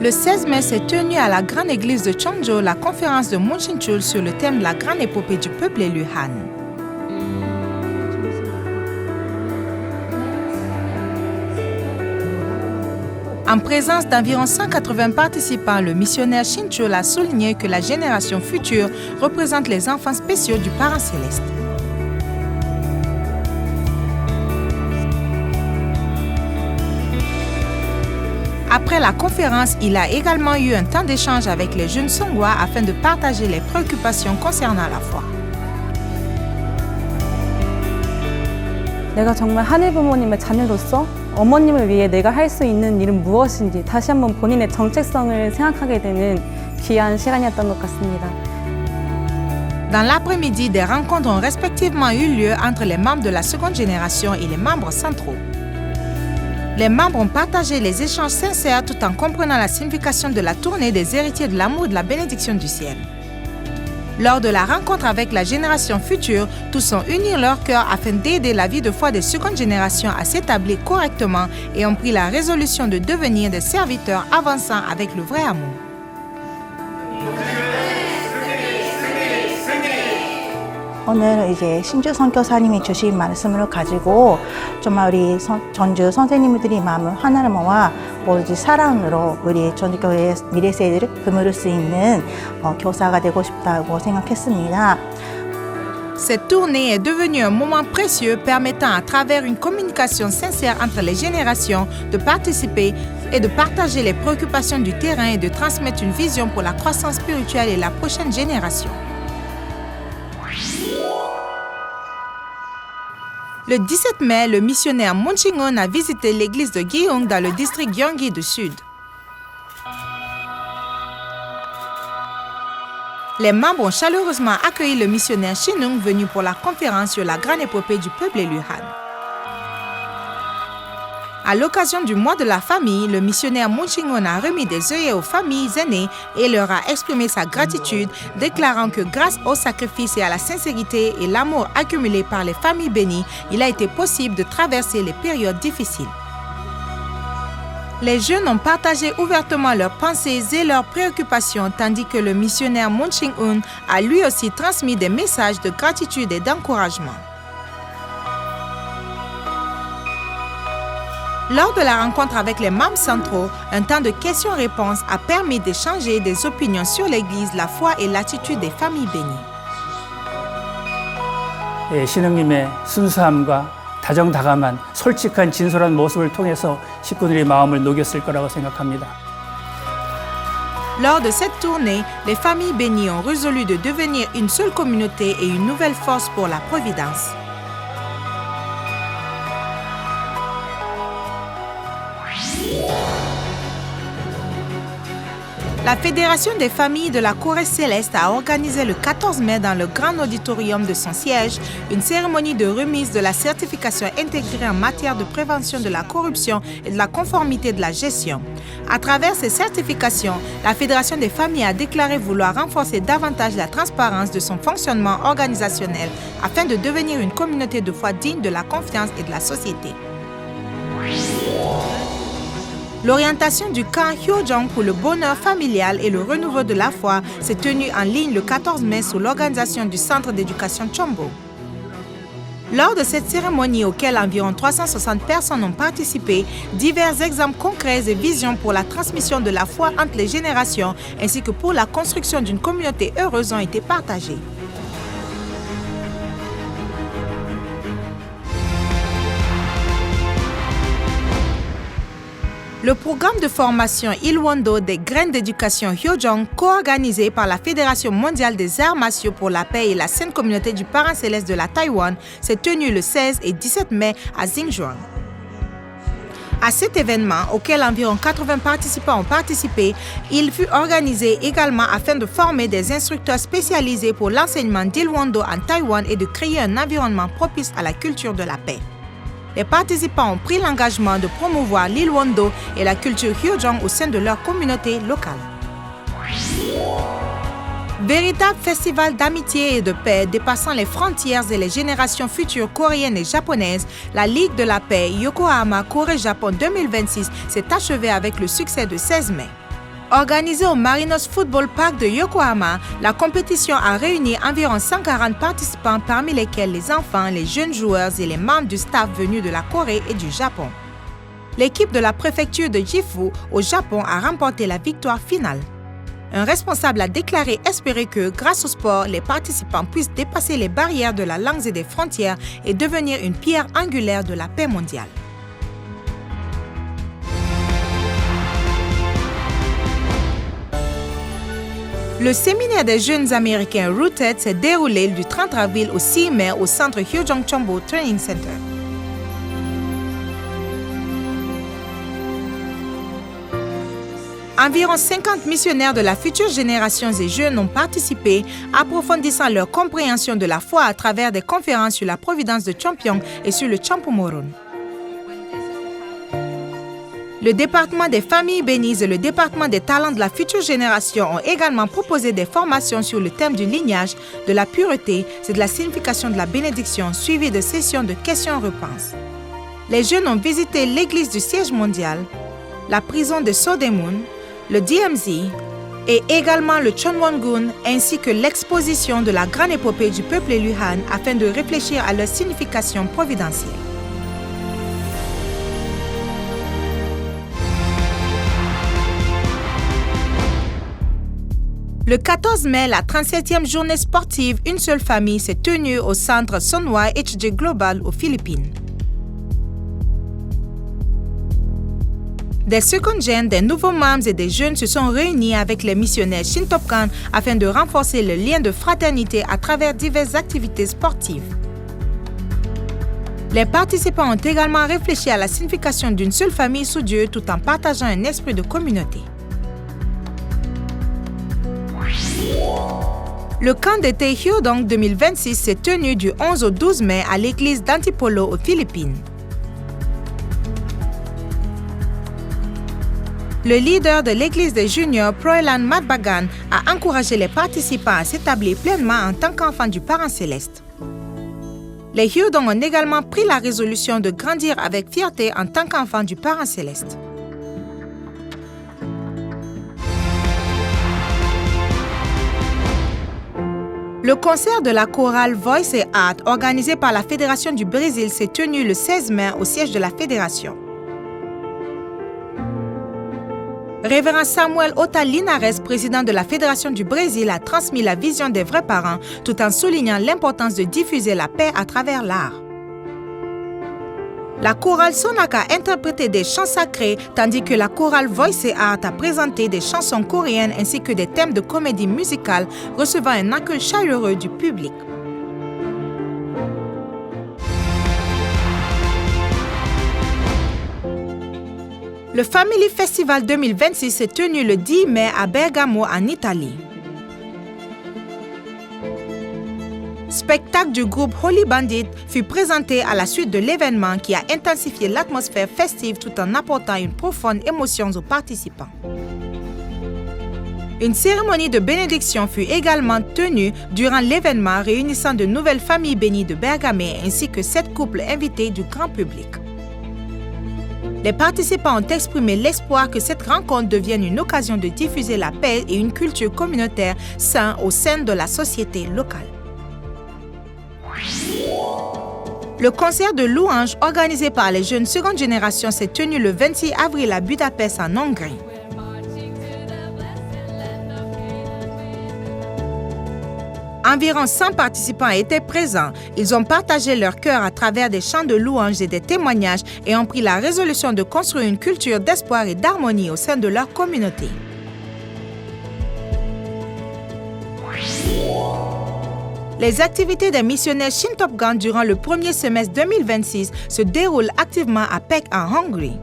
Le 16 mai s'est tenue à la grande église de Cheongjo la conférence de Moon Shin-chul sur le thème de la grande épopée du peuple élu Han. En présence d'environ 180 participants, le missionnaire Shin-chul a souligné que la génération future représente les enfants spéciaux du Parent céleste. Après la conférence, il a également eu un temps d'échange avec les jeunes Songwa afin de partager les préoccupations concernant la foi. 내가 정말 하늘 부모님의 자녀로서 어머님을 위해 내가 할 수 있는 일은 무엇인지 다시 한번 본인의 정체성을 생각하게 되는 귀한 시간이었던 것 같습니다. Dans l'après-midi, des rencontres ont respectivement eu lieu entre les membres de la seconde génération et les membres centraux. Les membres ont partagé les échanges sincères tout en comprenant la signification de la tournée des héritiers de l'amour et de la bénédiction du ciel. Lors de la rencontre avec la génération future, tous ont uni leur cœur afin d'aider la vie de foi des secondes générations à s'établir correctement et ont pris la résolution de devenir des serviteurs avançant avec le vrai amour. 오늘 이제 신주 선교사님이 주신 말씀을 가지고 정말 우리 전주 선생님들이 마음을 하나로 모아 오로지 사랑으로 우리 전주교회 미래 세대를 그물을 수 있는 교사가 되고 싶다고 생각했습니다. Cette tournée est devenue un moment précieux permettant à travers une communication sincère entre les générations de participer et de partager les préoccupations du terrain et de transmettre une vision pour la croissance spirituelle et la prochaine génération. Le 17 mai, le missionnaire Moon Shin-won a visité l'église de Gyeong dans le district Gyeonggi du Sud. Les membres ont chaleureusement accueilli le missionnaire Shin-won venu pour la conférence sur la grande épopée du peuple élu Han. À l'occasion du mois de la famille, le missionnaire Moon Shin-won a remis des œillets aux familles aînées et leur a exprimé sa gratitude, déclarant que grâce au sacrifice et à la sincérité et l'amour accumulés par les familles bénies, il a été possible de traverser les périodes difficiles. Les jeunes ont partagé ouvertement leurs pensées et leurs préoccupations, tandis que le missionnaire Moon Shin-won a lui aussi transmis des messages de gratitude et d'encouragement. Lors de la rencontre avec les membres centraux, un temps de questions-réponses a permis d'échanger des opinions sur l'Église, la foi et l'attitude des familles bénies. 신흥님의 순수함과 다정다감한 솔직한 진솔한 모습을 통해서 식구들의 마음을 녹였을 거라고 생각합니다. Lors de cette tournée, les familles bénies ont résolu de devenir une seule communauté et une nouvelle force pour la providence. La Fédération des familles de la Corée céleste a organisé le 14 mai dans le grand auditorium de son siège une cérémonie de remise de la certification intégrée en matière de prévention de la corruption et de la conformité de la gestion. À travers ces certifications, la Fédération des familles a déclaré vouloir renforcer davantage la transparence de son fonctionnement organisationnel afin de devenir une communauté de foi digne de la confiance et de la société. L'orientation du camp Hyojong pour le bonheur familial et le renouveau de la foi s'est tenue en ligne le 14 mai sous l'organisation du Centre d'éducation Chombo. Lors de cette cérémonie auquel environ 360 personnes ont participé, divers exemples concrets et visions pour la transmission de la foi entre les générations ainsi que pour la construction d'une communauté heureuse ont été partagés. Le programme de formation Ilwon-do des graines d'éducation Hyojong, co-organisé par la Fédération mondiale des arts martiaux pour la paix et la sainte communauté du Parent céleste de la Taïwan, s'est tenu le 16 et 17 mai à Xinzhuang. À cet événement, auquel environ 80 participants ont participé, il fut organisé également afin de former des instructeurs spécialisés pour l'enseignement d'Ilwon-do en Taïwan et de créer un environnement propice à la culture de la paix. Les participants ont pris l'engagement de promouvoir l'Ilwon-do et la culture Hyojong au sein de leur communauté locale. Véritable festival d'amitié et de paix dépassant les frontières et les générations futures coréennes et japonaises, la Ligue de la paix Yokohama Corée-Japon 2026 s'est achevée avec le succès de 16 mai. Organisée au Marinos Football Park de Yokohama, la compétition a réuni environ 140 participants, parmi lesquels les enfants, les jeunes joueurs et les membres du staff venus de la Corée et du Japon. L'équipe de la préfecture de Gifu au Japon a remporté la victoire finale. Un responsable a déclaré espérer que, grâce au sport, les participants puissent dépasser les barrières de la langue et des frontières et devenir une pierre angulaire de la paix mondiale. Le séminaire des jeunes américains Rooted s'est déroulé du 30 avril au 6 mai au centre Hyojong Chombo Training Center. Environ 50 missionnaires de la future génération et jeunes ont participé, approfondissant leur compréhension de la foi à travers des conférences sur la providence de Chompyeong et sur le Champumoron. Le département des familles bénies et le département des talents de la future génération ont également proposé des formations sur le thème du lignage, de la pureté et de la signification de la bénédiction, suivies de sessions de questions-réponses. Les jeunes ont visité l'église du siège mondial, la prison de Sodaemun, le DMZ et également le Chonwon-gun ainsi que l'exposition de la grande épopée du peuple élu Han afin de réfléchir à leur signification providentielle. Le 14 mai, la 37e journée sportive Une seule famille s'est tenue au centre Sonhwa HJ Global aux Philippines. Des second gen, des nouveaux membres et des jeunes se sont réunis avec les missionnaires Shin-Top-Gun afin de renforcer le lien de fraternité à travers diverses activités sportives. Les participants ont également réfléchi à la signification d'une seule famille sous Dieu tout en partageant un esprit de communauté. Le camp d'été Hyodong 2026 s'est tenu du 11 au 12 mai à l'église d'Antipolo aux Philippines. Le leader de l'église des juniors, Proelan Matbagan, a encouragé les participants à s'établir pleinement en tant qu'enfants du Parent Céleste. Les Hyodong ont également pris la résolution de grandir avec fierté en tant qu'enfants du Parent Céleste. Le concert de la chorale Voice et Art, organisé par la Fédération du Brésil, s'est tenu le 16 mai au siège de la Fédération. Révérend Samuel Ota Linares, président de la Fédération du Brésil, a transmis la vision des vrais parents tout en soulignant l'importance de diffuser la paix à travers l'art. La chorale Sonak a interprété des chants sacrés, tandis que la chorale Voice et Art a présenté des chansons coréennes ainsi que des thèmes de comédie musicale, recevant un accueil chaleureux du public. Le Family Festival 2026 s'est tenu le 10 mai à Bergamo, en Italie. Spectacle du groupe Holy Bandit fut présenté à la suite de l'événement qui a intensifié l'atmosphère festive tout en apportant une profonde émotion aux participants. Une cérémonie de bénédiction fut également tenue durant l'événement réunissant de nouvelles familles bénies de Bergame ainsi que 7 couples invités du grand public. Les participants ont exprimé l'espoir que cette rencontre devienne une occasion de diffuser la paix et une culture communautaire saine au sein de la société locale. Le concert de louanges organisé par les jeunes seconde génération s'est tenu le 26 avril à Budapest en Hongrie. Environ 100 participants étaient présents. Ils ont partagé leur cœur à travers des chants de louanges et des témoignages et ont pris la résolution de construire une culture d'espoir et d'harmonie au sein de leur communauté. Les activités des missionnaires Shin-Top-Gun durant le premier semestre 2026 se déroulent activement à Pécs en Hongrie.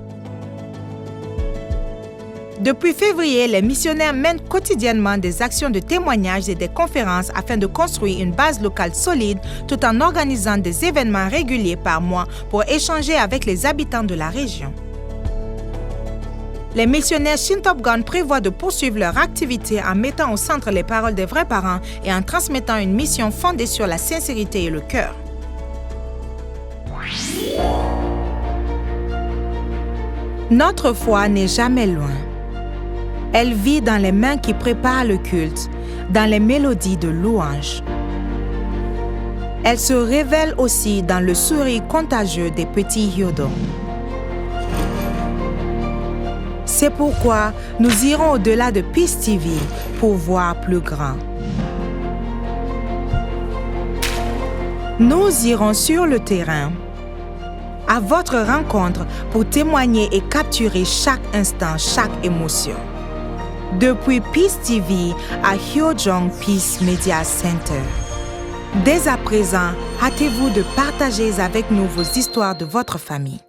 Depuis février, les missionnaires mènent quotidiennement des actions de témoignage et des conférences afin de construire une base locale solide tout en organisant des événements réguliers par mois pour échanger avec les habitants de la région. Les missionnaires Shin-Top-Gun prévoient de poursuivre leur activité en mettant au centre les paroles des vrais parents et en transmettant une mission fondée sur la sincérité et le cœur. Notre foi n'est jamais loin. Elle vit dans les mains qui préparent le culte, dans les mélodies de louange. Elle se révèle aussi dans le sourire contagieux des petits Hyodong. C'est pourquoi nous irons au-delà de Peace TV pour voir plus grand. Nous irons sur le terrain, à votre rencontre pour témoigner et capturer chaque instant, chaque émotion. Depuis Peace TV à Hyojong Peace Media Center. Dès à présent, hâtez-vous de partager avec nous vos histoires de votre famille.